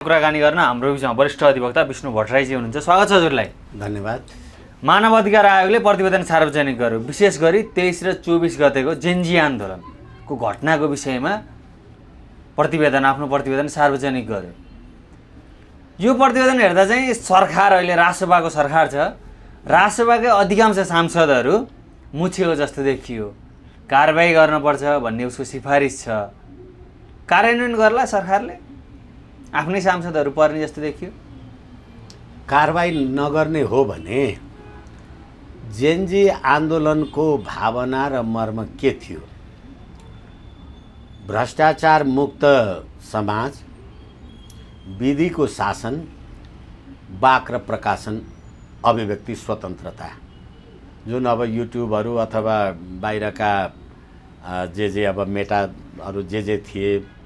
कुराकानी गर्न हाम्रो बिचमा वरिष्ठ अधिवक्ता विष्णु भट्टराईजी हुनुहुन्छ। स्वागत छ हजुरलाई। धन्यवाद। मानव अधिकार आयोगले प्रतिवेदन सार्वजनिक गर्यो, विशेष गरी 23 र 24 गतेको जेनजी आन्दोलनको घटनाको विषयमा आफ्नो प्रतिवेदन सार्वजनिक गर्यो। यो प्रतिवेदन हेर्दा चाहिँ सरकार अहिले रासोपाको सरकार छ, रासोपाकै अधिकांश सांसदहरू मुछेको जस्तो देखियो। कारबाही गर्नुपर्छ भन्ने उसको सिफारिस छ, कार्यान्वयन गर्ला सरकारले? आफ्नै सांसदहरू पर्ने जस्तो देखियो। कारबाही नगर्ने हो भने जेनजी आन्दोलनको भावना र मर्म के थियो? भ्रष्टाचार मुक्त समाज, विधिको शासन, वाक र प्रकाशन, अभिव्यक्ति स्वतन्त्रता, जुन अब युट्युबहरू अथवा बाहिरका जे अब मेटाहरू जे थिए,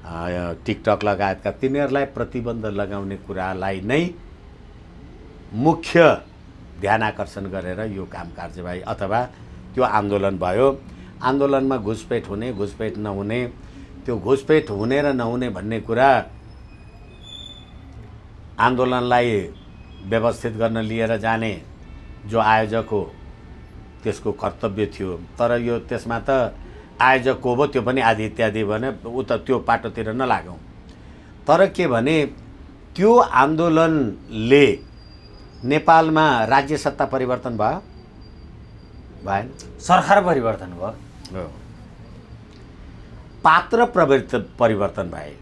टिकटक लगायतका, तिनीहरूलाई प्रतिबन्ध लगाउने कुरालाई नै मुख्य ध्यानआकर्षण गरेर यो काम कारबाही अथवा त्यो आन्दोलन भयो। आन्दोलनमा घुसपेट हुने, घुसपेट नहुने, त्यो घुसपेट हुने र नहुने भन्ने कुरा आन्दोलनलाई व्यवस्थित गर्न लिएर जाने जो आयोजक हो त्यसको कर्तव्य थियो। तर यो त्यसमा त आयोजक को भयो, त्यो पनि आदि इत्यादि भने उता त्यो पाटोतिर नलागौँ। तर के भने त्यो आन्दोलनले नेपालमा राज्य सत्ता परिवर्तन भयो? भएन। सरकार परिवर्तन भयो। पात्र परिवर्तन भए।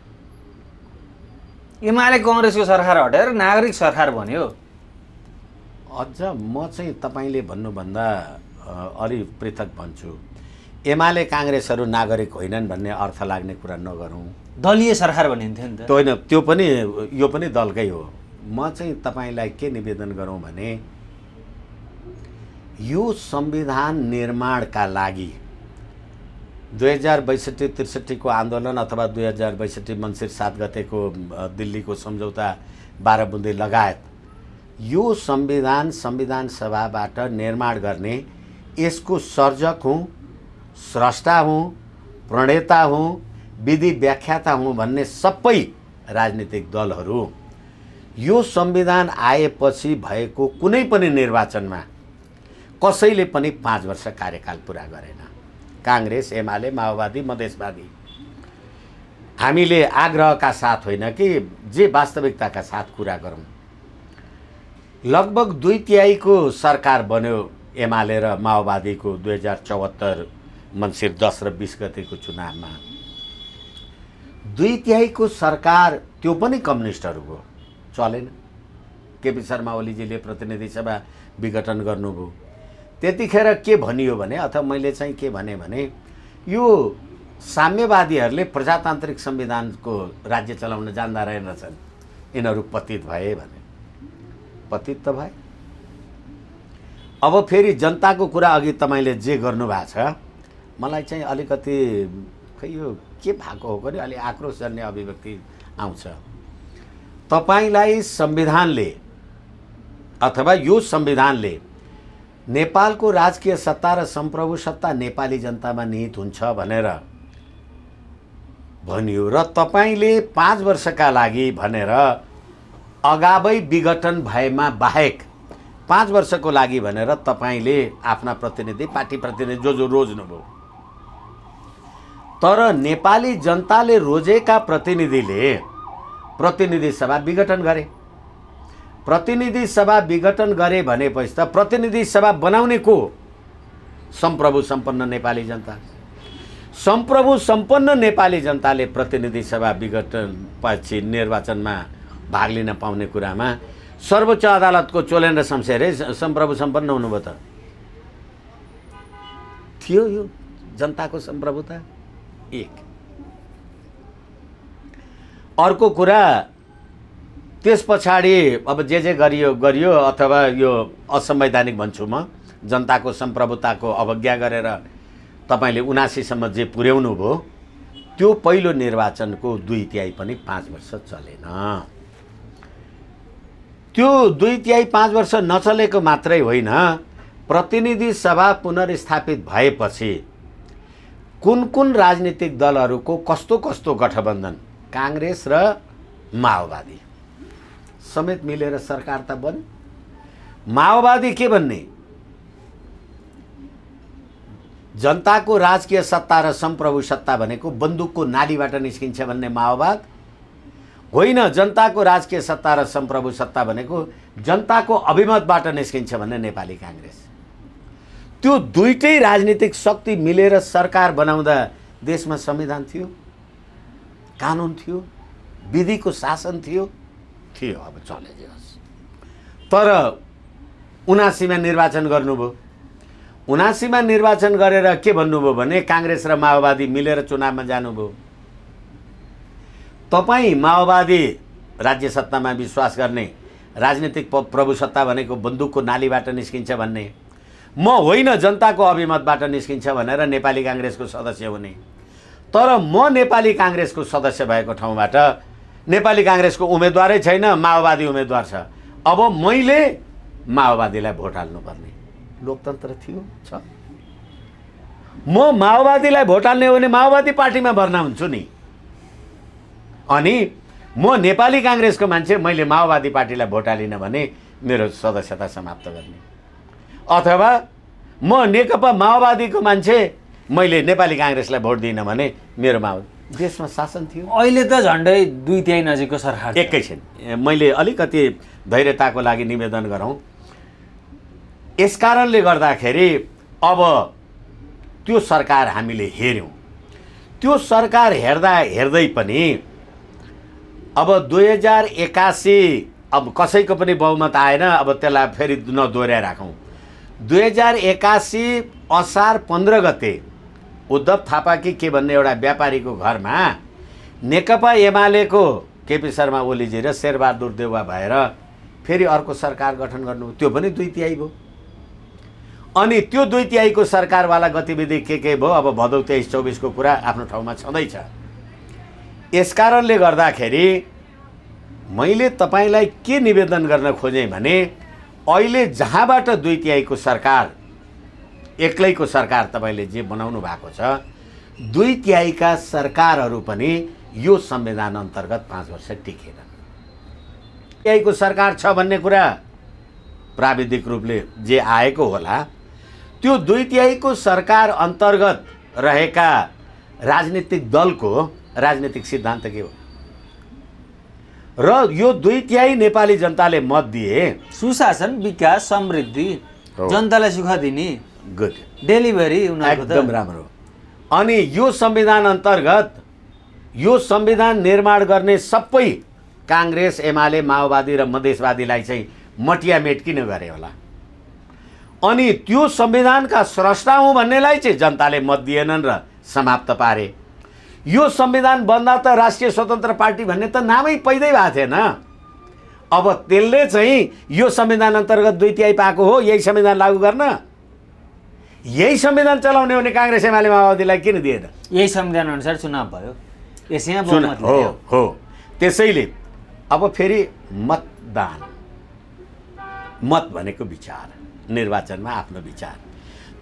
एमाले कांग्रेसको सरकार हटेर नागरिक सरकार बन्यो। अझ म चाहिँ तपाईँले भन्नुभन्दा अलि पृथक भन्छु। एमाले कांग्रेसहरू नागरिक होइनन् भन्ने अर्थ लाग्ने कुरा नगरौँ। दलीय सरकार भनिन्थ्यो नि त। होइन, त्यो पनि यो पनि दलकै हो। म चाहिँ तपाईँलाई के निवेदन गरौँ भने यो संविधान निर्माणका लागि 2062-63 को आन्दोलन अथवा 2062 मङ्सिर 7 गतेको दिल्लीको सम्झौता 12 बुँदे लगायत यो संविधान सभाबाट निर्माण गर्ने, यसको सर्जक हुँ, स्रष्टा हुँ, प्रणेता हुँ, विधि व्याख्याता हुँ भन्ने सबै राजनीतिक दलहरू यो संविधान आएपछि भएको कुनै पनि निर्वाचनमा कसैले पनि 5 वर्ष कार्यकाल पुरा गरेन। कांग्रेस, एमाले, माओवादी, मधेसवादी। हामीले आग्रहका साथ होइन कि जे वास्तविकताका साथ कुरा गरौँ। लगभग 2/3 को सरकार बन्यो एमाले र माओवादीको 2074 मङ्सिर 10 र 20 गतेको चुनावमा। 2/3 को सरकार त्यो पनि कम्युनिस्टहरूको चलेन। केपी शर्मा ओलीजीले प्रतिनिधि सभा विघटन गर्नुभयो। त्यतिखेर के भनियो भने, अथवा मैले चाहिँ के भने यो साम्यवादीहरूले प्रजातान्त्रिक संविधानको राज्य चलाउन जान्दा रहेनछन्, यिनीहरू पतित भए भने। पतित त भए। अब फेरि जनताको कुरा अघि तपाईँले जे गर्नुभएको छ, मलाई चाहिँ अलिकति खै यो के भएको हो भने अलि आक्रोश जन्ने अभिव्यक्ति आउँछ। तपाईँलाई संविधानले अथवा यो संविधानले नेपालको राजकीय सत्ता र सम्प्रभु सत्ता नेपाली जनतामा निहित हुन्छ भनेर भनियो र तपाईँले 5 वर्षका लागि भनेर अगावै विघटन भएमा बाहेक 5 वर्षको लागि भनेर तपाईँले आफ्ना प्रतिनिधि, पार्टी प्रतिनिधि जो रोज्नुभयो। तर नेपाली जनताले रोजेका प्रतिनिधिले प्रतिनिधि सभा विघटन गरे। प्रतिनिधि सभा विघटन गरे भनेपछि त प्रतिनिधि सभा बनाउने को? सम्प्रभु सम्पन्न नेपाली जनता। सम्प्रभु सम्पन्न नेपाली जनताले प्रतिनिधि सभा विघटन पछि निर्वाचनमा भाग लिन पाउने कुरामा सर्वोच्च अदालतको चोलेन र शमशेरे सम्प्रभु सम्पन्न हुनुभयो त थियो यो जनताको सम्प्रभुता। एक अर्को कुरा, त्यस पछाडि अब जे गरियो अथवा यो असंवैधानिक भन्छु म, जनताको सम्प्रभुताको अवज्ञा गरेर तपाईँले 79 सम्म जे पुर्याउनु भयो, त्यो पहिलो निर्वाचनको 2/3 पनि 5 वर्ष चलेन। त्यो 2/3 5 वर्ष नचलेको मात्रै होइन, प्रतिनिधि सभा पुनर्स्थापित भएपछि कुन राजनीतिक दलहरूको कस्तो गठबन्धन, कांग्रेस र माओवादी समेत मिलेर सरकार त बन्यो। माओवादी के भन्ने, जनताको राजकीय सत्ता र सम्प्रभु सत्ता भनेको बन्दुकको नालीबाट निस्किन्छ भन्ने माओवाद होइन, जनताको राजकीय सत्ता र सम्प्रभु सत्ता भनेको जनताको अभिमतबाट निस्किन्छ भन्ने नेपाली काङ्ग्रेस। त्यो दुईटै राजनीतिक शक्ति मिलेर सरकार बनाउँदा देशमा संविधान थियो, कानुन थियो, विधिको शासन थियो। अब चले जाओस्। तर 79मा निर्वाचन गर्नुभयो। 79मा निर्वाचन गरेर के भन्नुभयो भने काङ्ग्रेस र माओवादी मिलेर चुनावमा जानुभयो। तपाईँ माओवादी राज्य सत्तामा विश्वास गर्ने, राजनीतिक प्रभुसत्ता भनेको बन्दुकको नालीबाट निस्किन्छ भन्ने, म होइन जनताको अभिमतबाट निस्किन्छ भनेर नेपाली काङ्ग्रेसको सदस्य हुने। तर म नेपाली काङ्ग्रेसको सदस्य भएको ठाउँबाट नेपाली काङ्ग्रेसको उम्मेदवारै छैन, माओवादी उम्मेदवार छ। अब मैले माओवादीलाई भोट हाल्नुपर्ने लोकतन्त्र थियो छ। म माओवादीलाई भोट हाल्ने हो भने माओवादी पार्टीमा भर्ना हुन्छु नि। अनि म नेपाली काङ्ग्रेसको मान्छे, मैले माओवादी पार्टीलाई भोट हालिनँ भने मेरो सदस्यता समाप्त गर्ने। अथवा म नेकपा माओवादीको मान्छे, मैले नेपाली काङ्ग्रेसलाई भोट दिइनँ भने मेरो माओवादी। देशमा शासन थियो। अहिले त झन्डै 2/3 नजिकको सरकार। एकैछिन मैले अलिकति धैर्यताको लागि निवेदन गरौँ। यस कारणले गर्दाखेरि अब त्यो सरकार हामीले हेऱ्यौँ। त्यो सरकार हेर्दै पनि अब 2081 अब कसैको पनि बहुमत आएन। अब त्यसलाई फेरि नदोहोऱ्याइराखौँ। 2081 असार 15 गते उद्धव थापाकी के भन्ने एउटा व्यापारीको घरमा नेकपा एमालेको केपी शर्मा ओलीजी र शेरबहादुर देउवा भएर फेरि अर्को सरकार गठन गर्नु। त्यो पनि 2/3 भयो। अनि त्यो 2/3 को सरकारवाला गतिविधि के भयो, अब भदौ 23-24 को कुरा आफ्नो ठाउँमा छँदैछ। यस कारणले गर्दाखेरि मैले तपाईँलाई के निवेदन गर्न खोजेँ भने अहिले जहाँबाट 2/3 को सरकार, एक्लैको सरकार तपाईँले जे बनाउनु भएको छ, 2/3 का सरकारहरू पनि यो संविधान अन्तर्गत 5 वर्ष टिकेनन्। 2/3 को सरकार छ भन्ने कुरा प्राविधिक रूपले जे आएको होला, त्यो 2/3 को सरकार अन्तर्गत रहेका राजनीतिक दलको राजनीतिक सिद्धान्त के हो र यो 2/3 नेपाली जनताले मत दिए। सुशासन, विकास, समृद्धि, जनतालाई सुख दिने, गुड डेलिभरी उनीहरूको एकदम राम्रो। अनि यो संविधान अन्तर्गत यो संविधान निर्माण गर्ने सबै काङ्ग्रेस, एमाले, माओवादी र मधेसवादीलाई चाहिँ मटियामेट किन गरे होला? अनि त्यो संविधानका स्रष्टा हुँ भन्नेलाई चाहिँ जनताले मत दिएनन् र समाप्त पारे। यो संविधान बन्दा त राष्ट्रिय स्वतन्त्र पार्टी भन्ने त नामै पैदै भएको थिएन। अब त्यसले चाहिँ यो संविधान अन्तर्गत 2/3 पाएको हो, यही संविधान लागू गर्न, यही संविधान चलाउने भने काङ्ग्रेस, एमाले, माओवादीलाई किन दिएन? यही संविधान अनुसार चुनाव भयो, यसैमा बहुमत ल्यायो। हो। त्यसैले अब फेरि मतदान, मत भनेको विचार, निर्वाचनमा आफ्नो विचार,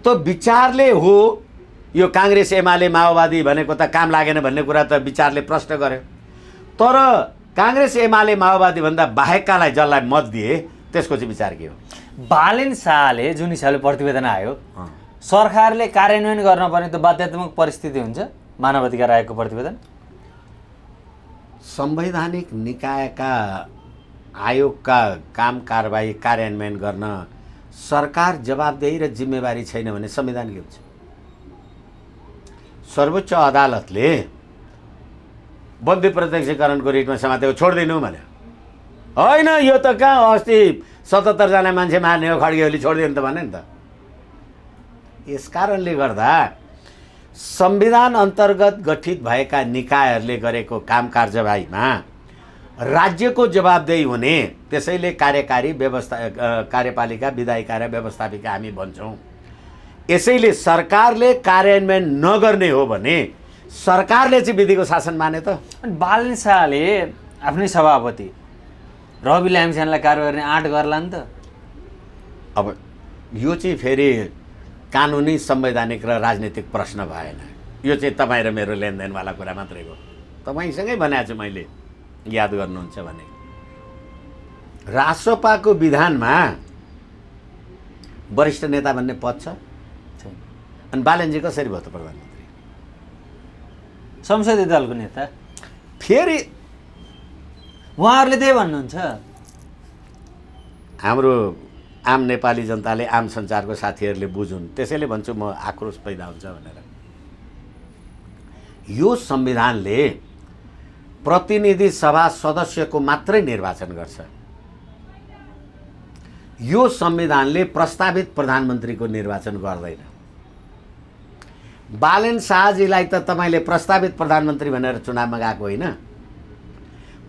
त विचारले हो यो काङ्ग्रेस, एमाले, माओवादी भनेको त काम लागेन भन्ने कुरा त विचारले प्रश्न गर्यो। तर काङ्ग्रेस, एमाले, माओवादी भन्दा बाहेककालाई जसलाई मत दिए त्यसको चाहिँ विचार के हो? बालेन शाहले जुन हिसाबले प्रतिवेदन आयो, सरकारले कार्यान्वयन गर्न पर्ने त बाध्यात्मक परिस्थिति हुन्छ। मानव अधिकार आयोगको प्रतिवेदन, संवैधानिक निकायका आयोगका काम कारबाही कार्यान्वयन गर्न सरकार जवाबदेही र जिम्मेवारी छैन भने संविधान के हुन्छ? सर्वोच्च अदालतले बन्दी प्रत्यक्षीकरणको रिटमा समातेको छोडिदिनु भन्यो। होइन, यो त कहाँ अस्ति 77 जना मान्छे मार्ने हो, खड्गे ओली छोडिदिनु त भने नि त। यस कारणले गर्दा संविधान अन्तर्गत गठित भएका निकायहरूले गरेको काम कारबाहीमा राज्यको जवाबदेही हुने। त्यसैले कार्यकारी व्यवस्था, कार्यपालिका, विधायिका र व्यवस्थापिका हामी भन्छौँ। यसैले सरकारले कार्यान्वयन नगर्ने हो भने सरकारले चाहिँ विधिको शासन माने त। अनि बालेन शाहले आफ्नै सभापति रवि लामिछानेलाई कार्य गर्ने आँट गर्ला नि त। अब यो चाहिँ फेरि कानुनी, संवैधानिक र राजनीतिक प्रश्न भएन। यो चाहिँ तपाईँ र मेरो लेनदेनवाला कुरा मात्रै हो। तपाईँसँगै भनेको छु मैले। याद गर्नुहुन्छ भने रासपाको विधानमा वरिष्ठ नेता भन्ने पद छ छैन। अनि बालनजी कसरी भयो त प्रधानमन्त्री? संसदीय दलको नेता। फेरि उहाँहरूले त्यही भन्नुहुन्छ। हाम्रो आम नेपाली जनताले, आम सञ्चारको साथीहरूले बुझुन्, त्यसैले भन्छु म आक्रोश पैदा हुन्छ भनेर। यो संविधानले प्रतिनिधि सभा सदस्यको मात्रै निर्वाचन गर्छ। यो संविधानले प्रस्तावित प्रधानमन्त्रीको निर्वाचन गर्दैन। बालेन शाहजीलाई त तपाईँले प्रस्तावित प्रधानमन्त्री भनेर चुनावमा गएको होइन,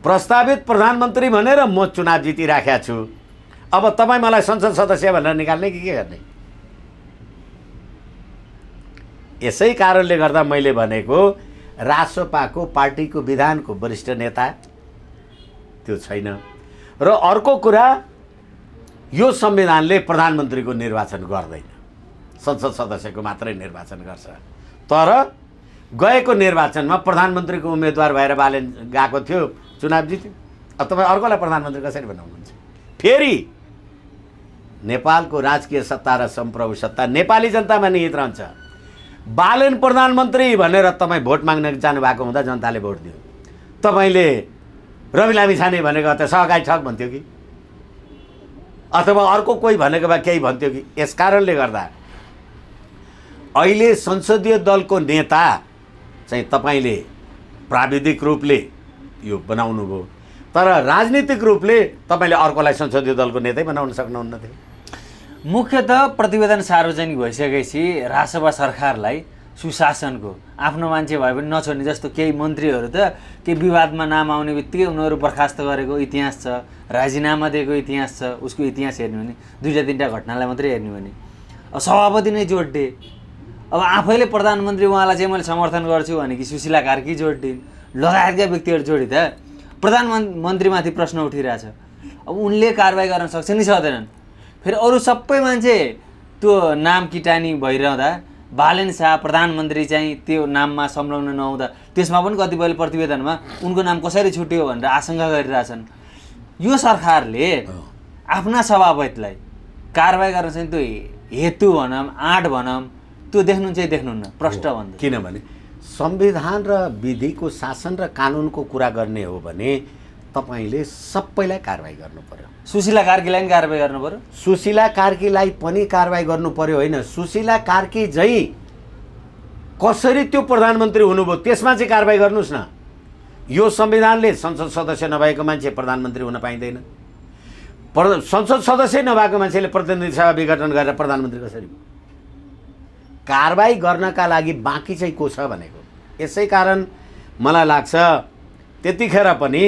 प्रस्तावित प्रधानमन्त्री भनेर म चुनाव जितिराखेको छु। अब तपाईँ मलाई संसद सदस्य भनेर निकाल्ने कि के गर्ने? यसै कारणले गर्दा मैले भनेको रासपाको पार्टीको विधानको वरिष्ठ नेता त्यो छैन। र अर्को कुरा, यो संविधानले प्रधानमन्त्रीको निर्वाचन गर्दैन, संसद सदस्यको मात्रै निर्वाचन गर्छ। तर गएको निर्वाचनमा प्रधानमन्त्रीको उम्मेदवार भएर बालेन गएको थियो, चुनाव जित्यो। अब तपाईँ अर्कोलाई प्रधानमन्त्री कसरी बनाउनुहुन्छ? फेरि नेपालको राजकीय सत्ता र सम्प्रभु सत्ता नेपाली जनतामा निहित रहन्छ। बालेन प्रधानमन्त्री भनेर तपाईँ भोट माग्न जानुभएको हुँदा जनताले भोट दियो। तपाईँले रवि लामिछाने भनेको त सहकारी ठग भन्थ्यो कि, अथवा अर्को कोही भनेको भए केही भन्थ्यो कि? यस कारणले गर्दा अहिले संसदीय दलको नेता चाहिँ तपाईँले प्राविधिक रूपले यो बनाउनु भयो, तर राजनीतिक रूपले तपाईँले अर्कोलाई संसदीय दलको नेतै बनाउन सक्नुहुन्न थियो। मुख्यतः प्रतिवेदन सार्वजनिक भइसकेपछि रासपा सरकारलाई सुशासनको आफ्नो मान्छे भए पनि नछोड्ने, जस्तो केही मन्त्रीहरू त केही विवादमा नाम आउने बित्तिकै उनीहरू बर्खास्त गरेको इतिहास छ, राजीनामा दिएको इतिहास छ। उसको इतिहास हेर्ने भने 2-3टा घटनालाई मात्रै हेर्ने भने अब सभापति नै जोड्दे। अब आफैले प्रधानमन्त्री उहाँलाई चाहिँ मैले समर्थन गर्छु भने कि सुशीला कार्की जोडिन् लगायतका व्यक्तिहरू जोडिँदा प्रधानमन्त्रीमाथि प्रश्न उठिरहेछ। अब उनले कारबाही गर्न सक्छन् कि सक्दैनन्? फेरि अरू सबै मान्छे त्यो नाम किटानी भइरहँदा बालेन शाह प्रधानमन्त्री चाहिँ त्यो नाममा संलग्न नहुँदा त्यसमा पनि कतिपयले प्रतिवेदनमा उनको नाम कसरी छुट्यो भनेर आशंका गरिरहेछन्। यो सरकारले आफ्ना सभापतिलाई कारबाही गर्न चाहिँ त्यो हेतु भनौँ, आँट भनौँ, त्यो देख्नुहुन्छ कि देख्नुहुन्न? प्रष्ट भन्दा किनभने संविधान र विधिको शासन र कानुनको कुरा गर्ने हो भने तपाईँले सबैलाई कारबाही गर्नु पर्यो। सुशीला कार्कीलाई पनि कारबाही गर्नु पर्यो। सुशीला कार्कीलाई पनि कारबाही गर्नु पर्यो होइन, सुशीला कार्की चाहिँ कसरी त्यो प्रधानमन्त्री हुनुभयो त्यसमा चाहिँ कारबाही गर्नुहोस् न। यो संविधानले संसद सदस्य नभएको मान्छे प्रधानमन्त्री हुन पाइँदैन। संसद सदस्य नभएको मान्छेले प्रतिनिधि सभा विघटन गरेर प्रधानमन्त्री कसरी भयो? कारबाही गर्नका लागि बाँकी चाहिँ को छ भनेको। यसै कारण मलाई लाग्छ त्यतिखेर पनि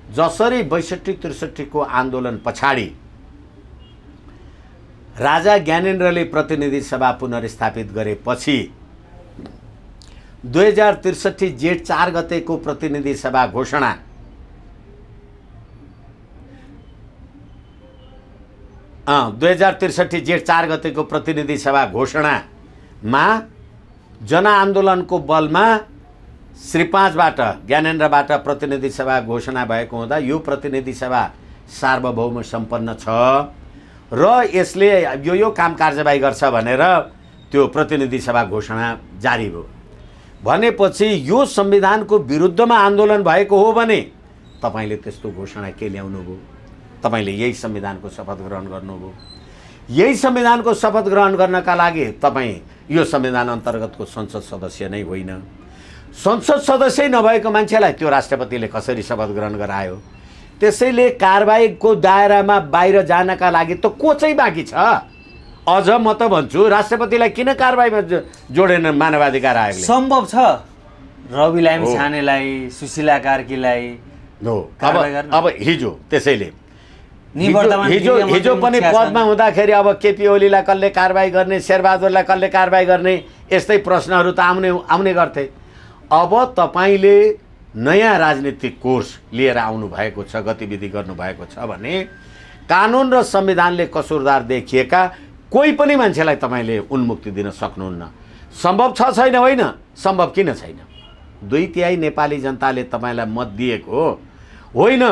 जसरी 62-63 को आन्दोलन पछाडि राजा ज्ञानेन्द्रले प्रतिनिधि सभा पुनर्स्थापित गरेपछि 2063 जेठ 4 गतेको प्रतिनिधि सभा घोषणा अँ 2063 जेठ 4 गतेको प्रतिनिधि सभा घोषणामा जनआन्दोलनको बलमा श्री 5बाट ज्ञानेन्द्रबाट प्रतिनिधि सभा घोषणा भएको हुँदा यो प्रतिनिधि सभा सार्वभौम सम्पन्न छ र यसले यो काम कारबाही गर्छ भनेर त्यो प्रतिनिधि सभा घोषणा जारी भयो। भनेपछि यो संविधानको विरुद्धमा आन्दोलन भएको हो भने तपाईले त्यस्तो घोषणा के ल्याउनु भयो? तपाईले यही संविधानको शपथ ग्रहण गर्नुभयो। यही संविधानको शपथ ग्रहण गर्नका लागि तपाई यो संविधान अन्तर्गतको संसद सदस्य नै होइन। संसद सदस्य नभएको मान्छेलाई त्यो राष्ट्रपतिले कसरी शपथ ग्रहण गरायो? त्यसैले कारबाहीको दायरामा बाहिर जानका लागि त को चाहिँ बाँकी छ? अझ म त भन्छु राष्ट्रपतिलाई किन कारबाहीमा जोडेन मानवाधिकार आयोगले? सम्भव छ रवि लामिछानेलाई, सुशीला कार्कीलाई अब हिजो त्यसैले हिजो पनि पदमा हुँदाखेरि अब केपी ओलीलाई कसले कारबाही गर्ने, शेरबहादुरलाई कसले कारबाही गर्ने, यस्तै प्रश्नहरू त आउने गर्थे। अब तपाईले नयाँ राजनीतिक कोर्स लिएर आउनु भएको छ, गतिविधि गर्नु भएको छ भने कानुन र संविधानले कसुरदार देखिएका कोही पनि मान्छेलाई तपाईले उन्मुक्ति दिन सक्नुहुन्न। सम्भव छ छैन होइन, सम्भव किन छैन? 2/3 नेपाली जनताले तपाईलाई मत दिएको हो होइन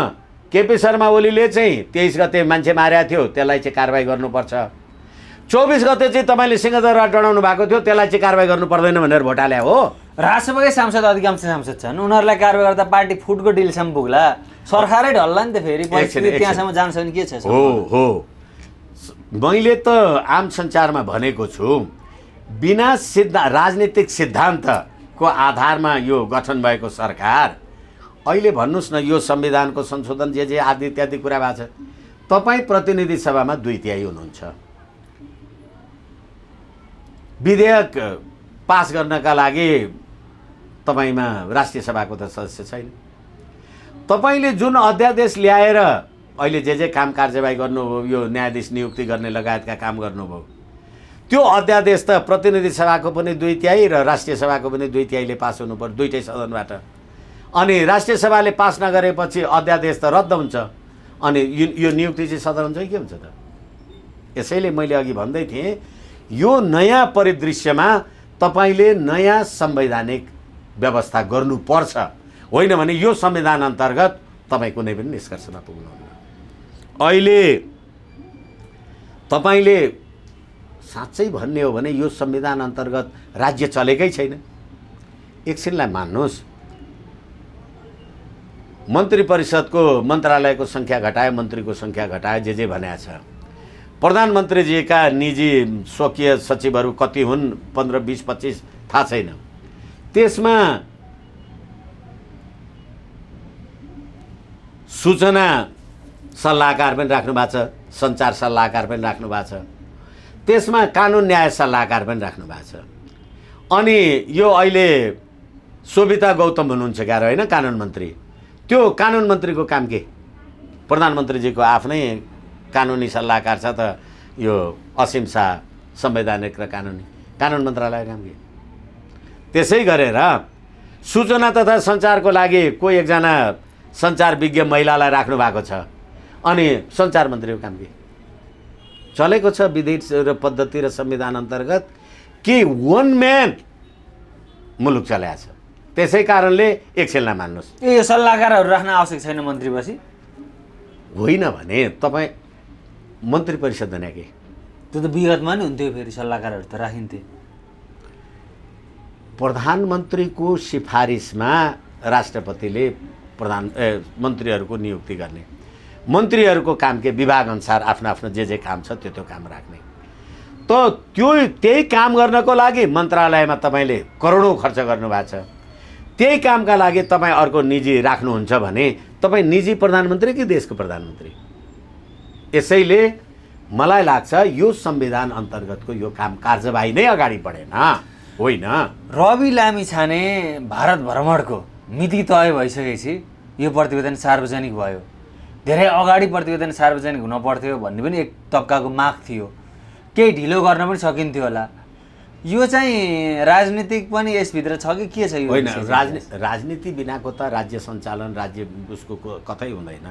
केपी शर्मा ओलीले चाहिँ 23 गते मान्छे मारेको थियो, त्यसलाई चाहिँ कारबाही गर्नुपर्छ। 24 गते चाहिँ तपाईँले सिंहदरबार डढाउनु भएको थियो, त्यसलाई चाहिँ कारबाही गर्नु पर्दैन भनेर भोट हाले हो। राष्ट्रपतिकै सांसद अधिकांश सांसद छन्, उनीहरूलाई कारबाही गर्दा पार्टी फुटको डिलसम्म पुग्ला, सरकारै ढल्ला नि त फेरि, त्यहाँसम्म जान्छ भने के छ? हो मैले त आम सञ्चारमा भनेको छु, बिना राजनीतिक सिद्धान्तको आधारमा यो गठन भएको सरकार, अहिले भन्नुहोस् न यो संविधानको संशोधन जे आदि इत्यादि कुरा भएको छ, तपाईँ प्रतिनिधि सभामा 2/3 हुनुहुन्छ, विधेयक पास गर्नका लागि तपाईँमा राष्ट्रिय सभाको त सदस्य छैन। तपाईँले जुन अध्यादेश ल्याएर अहिले जे काम कारबाही गर्नुभयो, यो न्यायाधीश नियुक्ति गर्ने लगायतका काम गर्नुभयो, त्यो अध्यादेश त प्रतिनिधि सभाको पनि 2/3 र राष्ट्रिय सभाको पनि 2/3ले पास हुनु पर्यो, दुईटै सदनबाट। अनि राष्ट्रिय सभाले पास नगरेपछि अध्यादेश त रद्द हुन्छ, अनि यो नियुक्ति चाहिँ सदन हुन्छ के हुन्छ त? यसैले मैले अघि भन्दै थिएँ, यो नयाँ परिदृश्यमा तपाईँले नयाँ संवैधानिक व्यवस्था गर्नुपर्छ, होइन भने यो संविधान अन्तर्गत तपाईँ कुनै पनि निष्कर्षमा पुग्नुहुन्न। अहिले तपाईँले साँच्चै भन्ने हो भने यो संविधान अन्तर्गत राज्य चलेकै छैन। एकछिनलाई मान्नुहोस्, मन्त्री परिषदको मन्त्रालयको सङ्ख्या घटायो, मन्त्रीको सङ्ख्या घटायो, जे भनेको छ। प्रधानमन्त्रीजीका निजी स्वकीय सचिवहरू कति हुन्, 15, 20, 25 थाहा छैन। त्यसमा सूचना सल्लाहकार पनि राख्नु भएको छ, सञ्चार सल्लाहकार पनि राख्नु भएको छ, त्यसमा कानुन न्याय सल्लाहकार पनि राख्नु भएको छ। अनि यो अहिले शोभिता गौतम हुनुहुन्छ क्या होइन कानुन मन्त्री, त्यो कानुन मन्त्रीको काम के? प्रधानमन्त्रीजीको आफ्नै कानुनी सल्लाहकार छ त, यो असीम शाह, संवैधानिक र कानुन मन्त्रालयको काम के? त्यसै गरेर सूचना तथा सञ्चारको लागि कोही एकजना सञ्चार विज्ञ महिलालाई राख्नु भएको छ, अनि सञ्चार मन्त्रीको काम के? चलेको छ विधि र पद्धति र संविधान अन्तर्गत कि वन म्यान मुलुक चलेको छ। त्यसै कारणले एकछिनलाई मान्नुहोस्, यो सल्लाहकारहरू राख्न आवश्यक छैन मन्त्री बसी? होइन भने तपाईँ मन्त्री परिषद भने के? त्यो त विगतमा नि हुन्थ्यो, फेरि सल्लाहकारहरू त राखिन्थे। प्रधानमन्त्रीको सिफारिसमा राष्ट्रपतिले मन्त्रीहरूको नियुक्ति गर्ने, मन्त्रीहरूको काम के? विभाग अनुसार आफ्नो आफ्नो जे काम छ त्यो काम राख्ने। त त्यही काम गर्नको लागि मन्त्रालयमा तपाईँले करोडौँ खर्च गर्नुभएको छ, त्यही कामका लागि तपाईँ अर्को निजी राख्नुहुन्छ भने तपाईँ निजी प्रधानमन्त्री कि देशको प्रधानमन्त्री? यसैले मलाई लाग्छ यो संविधान अन्तर्गतको यो काम कार्यवाही नै अगाडि बढेन, होइन। रवि लामिछाने भारत भ्रमणको मिति तय भइसकेपछि यो प्रतिवेदन सार्वजनिक भयो। धेरै अगाडि प्रतिवेदन सार्वजनिक हुन पर्थ्यो भन्ने पनि एक तबकाको माग थियो, केही ढिलो गर्न पनि सकिन्थ्यो होला। यो चाहिँ राजनीतिक पनि यसभित्र छ कि के छ? यो होइन, राजनीति बिनाको त राज्य सञ्चालन, राज्य उसको कतै हुँदैन।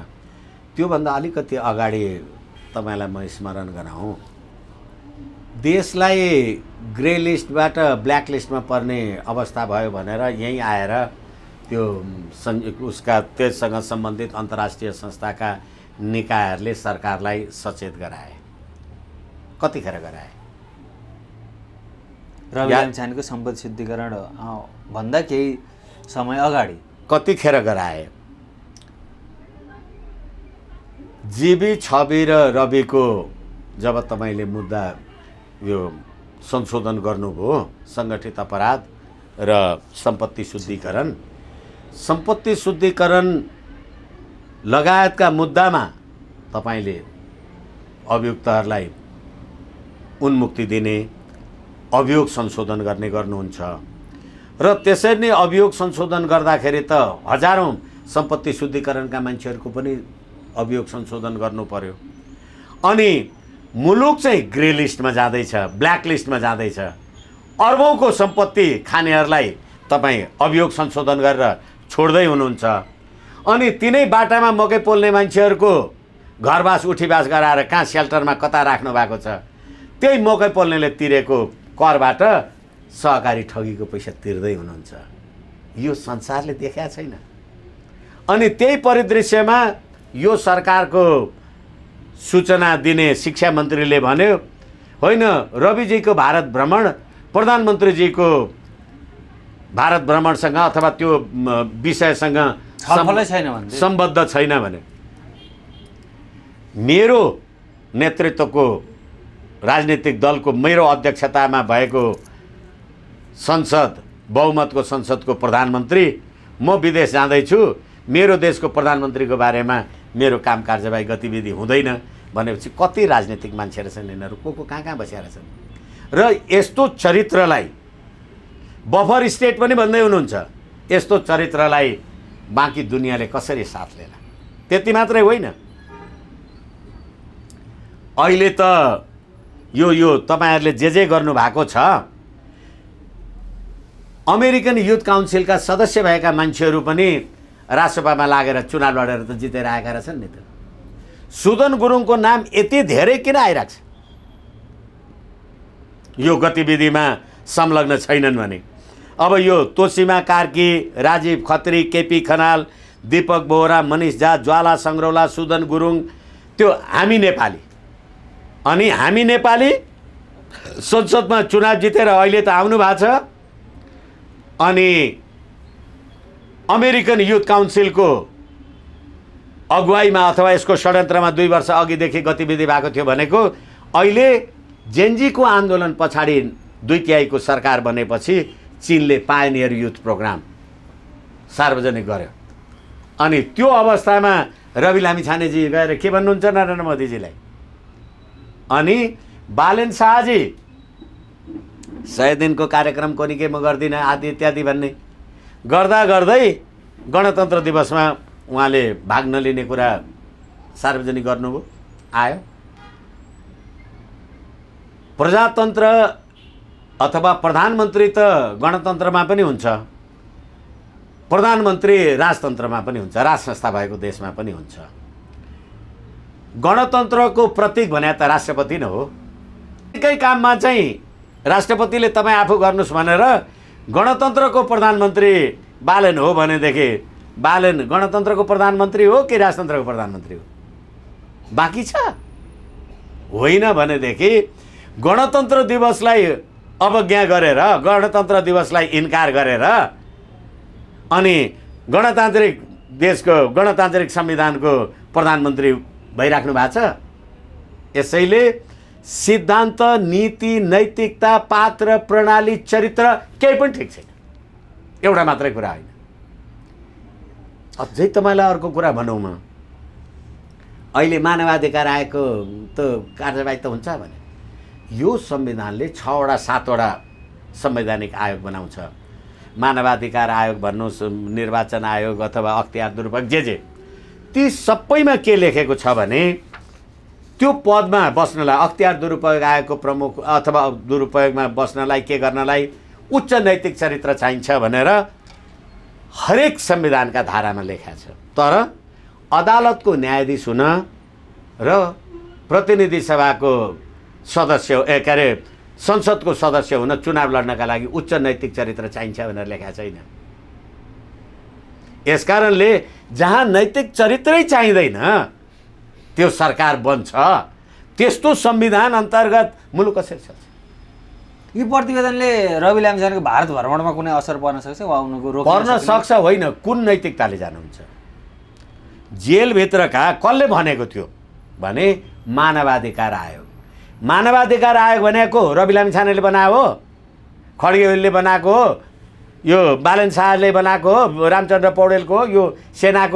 त्योभन्दा अलिकति अगाडि तपाईँलाई म स्मरण गराउँ, देशलाई ग्रे लिस्टबाट ब्ल्याक लिस्टमा पर्ने अवस्था भयो भनेर यहीँ आएर त्यो उसका त्यससँग सम्बन्धित अन्तर्राष्ट्रिय संस्थाका निकायहरूले सरकारलाई सचेत गराए। कतिखेर गराए? रवि लामिछानेको सम्पत्ति शुद्धिकरण भन्दा केही समय अगाडि कतिखेर गराए? जीवी, छवि र रविको जब तपाईँले मुद्दा यो संशोधन गर्नुभयो, सङ्गठित अपराध र सम्पत्ति शुद्धिकरण लगायतका मुद्दामा तपाईँले अभियुक्तहरूलाई उन्मुक्ति दिने, अभियोग संशोधन गर्ने गर्नुहुन्छ र त्यसरी नै अभियोग संशोधन गर्दाखेरि त हजारौँ सम्पत्ति शुद्धिकरणका मान्छेहरूको पनि अभियोग संशोधन गर्नु पर्यो। अनि मुलुक चाहिँ ग्रे लिस्टमा जाँदैछ, ब्ल्याक लिस्टमा जाँदैछ। अर्बौँको सम्पत्ति खानेहरूलाई तपाईँ अभियोग संशोधन गरेर छोड्दै हुनुहुन्छ। अनि तिनै बाटामा मकै पोल्ने मान्छेहरूको घरबास उठीबास गराएर कहाँ सेल्टरमा कता राख्नु भएको छ, त्यही मकै पोल्नेले तिरेको करबाट सहकारी ठगीको पैसा तिर्दै हुनुहुन्छ। यो संसारले देखाएको छैन। अनि त्यही परिदृश्यमा यो सरकारको सूचना दिने शिक्षा मन्त्रीले भन्यो होइन रविजीको भारत भ्रमण प्रधानमन्त्रीजीको भारत भ्रमणसँग अथवा त्यो विषयसँग छलफलै छैन भन्दै सम्बद्ध छैन भने मेरो नेतृत्वको राजनीतिक दलको मेरो अध्यक्षतामा भएको संसद बहुमतको संसदको प्रधानमन्त्री म विदेश जाँदैछु मेरो देशको प्रधानमन्त्रीको बारेमा मेरो काम कारबाही गतिविधि हुँदैन भनेपछि कति राजनीतिक मान्छेहरू छन् यिनीहरू को कहाँ बसेर छन् र यस्तो चरित्रलाई बफर स्टेट पनि भन्दै हुनुहुन्छ यस्तो चरित्रलाई बाँकी दुनियाँले कसरी साथ लिएला त्यति मात्रै होइन अहिले त यो तपाईहरुले जे गर्नु भएको छ अमेरिकन युथ काउन्सिलका सदस्य भएका मान्छेहरू पनि राष्ट्रसभामा लागेर चुनाव लडेर त जितेर आएका रहेछन् नि त सुदन गुरुङको नाम यति धेरै किन आइराख्छ यो गतिविधिमा संलग्न छैनन् भने अब यो तोसीमा कार्की राजीव खत्री केपी खनाल दीपक बोहरा मनिष झा ज्वाला संग्रौला सुदन गुरुङ त्यो हामी नेपाली अनि हामी नेपाली संसदमा चुनाव जितेर अहिले त आउनु भएको छ अनि अमेरिकन युथ काउन्सिलको अगुवाईमा अथवा यसको षड्यन्त्रमा 2 वर्ष अघिदेखि गतिविधि भएको थियो भनेको अहिले जेनजीको आन्दोलन पछाडि 2/3 को सरकार बनेपछि चीनले पायोनियर युथ प्रोग्राम सार्वजनिक गर्यो अनि त्यो अवस्थामा रवि लामिछानेजी गएर के भन्नुहुन्छ नरेन्द्र मोदीजीलाई अनि बालेन शाहजी 100 दिनको कार्यक्रम कोनी के म गर्दिन आदि इत्यादि भन्ने गर्दा गर्दै गणतन्त्र दिवसमा उहाँले भाग नलिने कुरा सार्वजनिक गर्नुभयो आयो प्रजातन्त्र अथवा प्रधानमन्त्री त गणतन्त्रमा पनि हुन्छ प्रधानमन्त्री राजतन्त्रमा पनि हुन्छ राज संस्था भएको देशमा पनि हुन्छ गणतन्त्रको प्रतीक भने त राष्ट्रपति नै हो एकै काममा चाहिँ राष्ट्रपतिले तपाईँ आफू गर्नुस् भनेर गणतन्त्रको प्रधानमन्त्री बालेन हो भनेदेखि बालेन गणतन्त्रको प्रधानमन्त्री हो कि राजतन्त्रको प्रधानमन्त्री हो बाँकी छ होइन भनेदेखि गणतन्त्र दिवसलाई अवज्ञा गरेर गणतन्त्र दिवसलाई इन्कार गरेर अनि गणतान्त्रिक देशको गणतान्त्रिक संविधानको प्रधानमन्त्री भइराख्नु भएको छ यसैले सिद्धान्त नीति नैतिकता पात्र प्रणाली चरित्र केही पनि ठिक छैन एउटा मात्रै कुरा होइन अझै तपाईलाई अर्को कुरा भनौँ म अहिले मानवाधिकार आएको त कार्यवाही त हुन्छ भने यो संविधानले 6 वटा 7 वटा संवैधानिक आयोग बनाउँछ मानवाधिकार आयोग भन्नुहोस् निर्वाचन आयोग अथवा अख्तियार दुरुपयोग जे ती सबैमा के लेखेको छ भने त्यो पदमा बस्नलाई अख्तियार दुरुपयोग आयोगको प्रमुख अथवा दुरुपयोगमा बस्नलाई के गर्नलाई उच्च नैतिक चरित्र चाहिन्छ भनेर हरेक संविधानका धारामा लेखा छ तर अदालतको न्यायाधीश हुन र प्रतिनिधि सभाको सदस्य के अरे संसदको सदस्य हुन चुनाव लड्नका लागि उच्च नैतिक चरित्र चाहिन्छ भनेर लेखा छैन यसकारणले जहाँ नैतिक चरित्रै चाहिँदैन त्यो सरकार बन्छ त्यस्तो संविधान अन्तर्गत मुलुक कसरी चल्छ यो प्रतिवेदनले रवि लामिछानेको भारत भ्रमणमा कुनै असर पर्न सक्छ वा उनको रोक्न पर्न सक्छ होइन कुन नैतिकताले जानुहुन्छ जेलभित्रका कसले भनेको थियो भने मानवाधिकार आयोग भनेको रवि लामिछानेले बनाएको हो खड्गे ओलीले बनाएको हो यो बालेन शाहले बनाएको हो रामचन्द्र पौडेलको हो यो सेनाको